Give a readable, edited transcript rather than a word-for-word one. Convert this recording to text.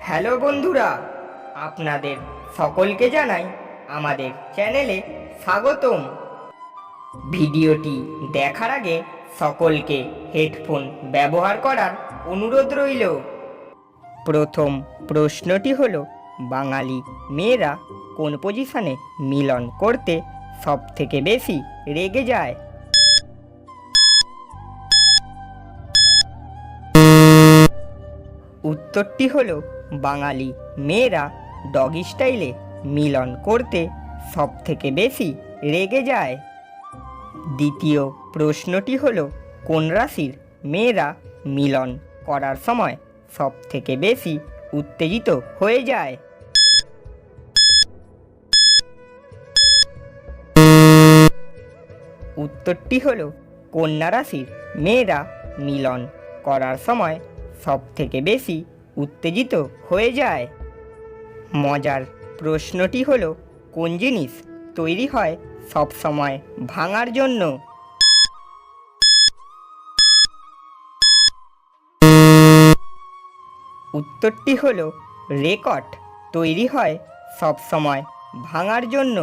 Hello বন্ধুরা, আপনাদের সকলকে জানাই আমাদের চ্যানেলে স্বাগতম। ভিডিওটি দেখার আগে সকলকে হেডফোন ব্যবহার করার অনুরোধ রইল। প্রথম প্রশ্নটি হলো, বাঙালি মেয়েরা কোন পজিশনে মিলন করতে সবথেকে বেশি রেগে যায়? উত্তরটি হলো, বাঙালি মেয়েরা ডগি স্টাইলে মিলন করতে সবথেকে বেশি রেগে যায়। দ্বিতীয় প্রশ্নটি হলো, কোন রাশির মেয়েরা মিলন করার সময় সবথেকে বেশি উত্তেজিত হয়ে যায়? উত্তরটি হলো, কন্যা রাশির মেয়েরা মিলন করার সময় সবথেকে বেশি উত্তেজিত হয়ে যায়। মজার প্রশ্নটি হলো, কোন জিনিস তৈরি হয় সব সময় ভাঙার জন্য? উত্তরটি হলো, রেকর্ড তৈরি হয় সব সময় ভাঙার জন্য।